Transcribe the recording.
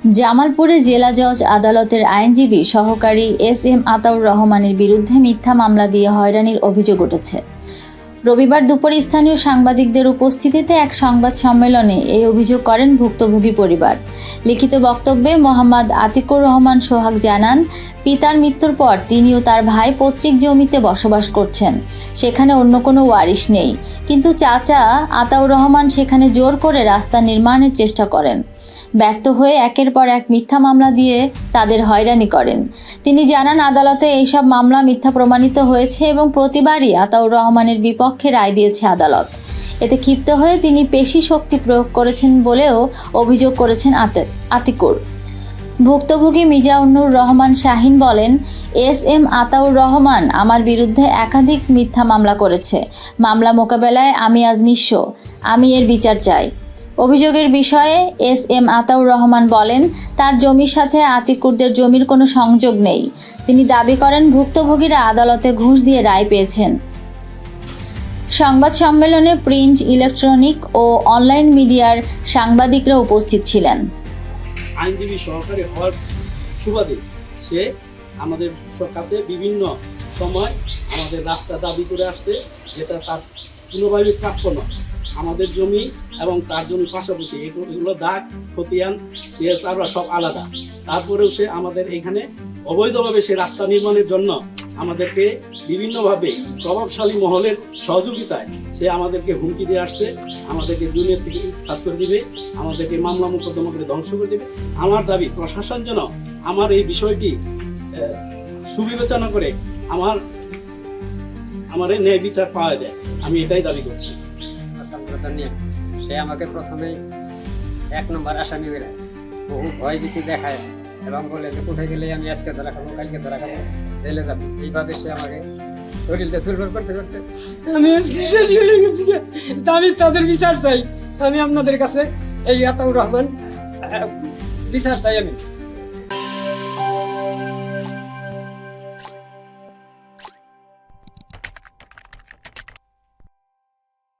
জামালপুরে জেলা জজ আদালতের আইনজীবী সহকারী এস.এম. আতাউর রহমানের বিরুদ্ধে মিথ্যা মামলা দিয়ে হয়রানির অভিযোগ উঠেছে। রবিবার দুপুরে স্থানীয় সাংবাদিকদের উপস্থিতিতে এক সংবাদ সম্মেলনে এই অভিযোগ করেন ভুক্তভোগী পরিবার। লিখিত বক্তব্যে মোহাম্মদ আতিকুর রহমান সোহাগ জানান, পিতার মৃত্যুর পর তিনি ও তার ভাই পৈতৃক জমিতে বসবাস করছেন। সেখানে অন্য কোনো ওয়ারিশ নেই, কিন্তু চাচা আতাউর রহমান সেখানে জোর করে রাস্তা নির্মাণের চেষ্টা করেন। ব্যর্থ হয়ে একের পর এক মিথ্যা মামলা দিয়ে তাদের হয়রানি করেন। তিনি জানান, আদালতে এইসব মামলা মিথ্যা প্রমাণিত হয়েছে এবং প্রতিবারই আতাউর রহমানের বিপক্ষে রায় দিয়েছে আদালত। এতে ক্ষিপ্ত হয়ে তিনি পেশি শক্তি প্রয়োগ করেছেন বলেও অভিযোগ করেছেন আতিকুর। ভুক্তভোগী মিজানুর রহমান শাহিন বলেন, এস.এম. আতাউর রহমান আমার বিরুদ্ধে একাধিক মিথ্যা মামলা করেছে। মামলা মোকাবেলায় আমি আজ নিঃস্ব। আমি এর বিচার চাই। অভিযোগের বিষয়ে এস.এম. আতাউর রহমান বলেন, তার জমির সাথে আতিকুরদের জমির কোনো সংযোগ নেই। তিনি দাবি করেন, ভুক্তভোগীরা আদালতে ঘুষ দিয়ে রায় পেয়েছেন। সংবাদ সম্মেলনে প্রিন্ট, ইলেকট্রনিক ও অনলাইন মিডিয়ার সাংবাদিকরা উপস্থিত ছিলেন। আইনজীবী সহকারী হওয়ার সুবাদে সে আমাদের কাছে বিভিন্ন সময় আমাদের রাস্তা দাবি করে আসছে, যেটা তার কোনোভাবেই প্রাপ্য নয়। আমাদের জমি এবং তার জমি পাশাপাশি এগুলো দাগ, খতিয়ান, সিএসআররা সব আলাদা। তারপরেও সে আমাদের এখানে অবৈধভাবে সে রাস্তা নির্মাণের জন্য আমাদেরকে বিভিন্নভাবে প্রভাবশালী মহলের সহযোগিতায় সে আমাদেরকে হুমকি দিয়ে আসছে, আমাদেরকে দুনিয়া থেকে উৎখাত করে দিবে, আমাদেরকে মামলা মোকদ্দমা করে ধ্বংস করে দেবে। আমার দাবি, প্রশাসন যেন আমার এই বিষয়টি সুবিবেচনা করে আমার এই ন্যায় বিচার পাওয়া যায়, আমি এটাই দাবি করছি। সে আমাকে প্রথমেই 1 নম্বর আসামি করে বহু ভয়ভীতি দেখায় এবং বলে যে কোথায় গেলে আমি আজকে ধরা খাবো, কালকে ধরা খাবো, জেলে যাবো। এইভাবে সে আমাকে শরীরটা দুর্বল করতে করতে আমি শেষ হয়ে গেছি। আমি তাদের বিচার চাই। আমি আপনাদের কাছে এই আতাউর রহমান বিচার চাই। আমি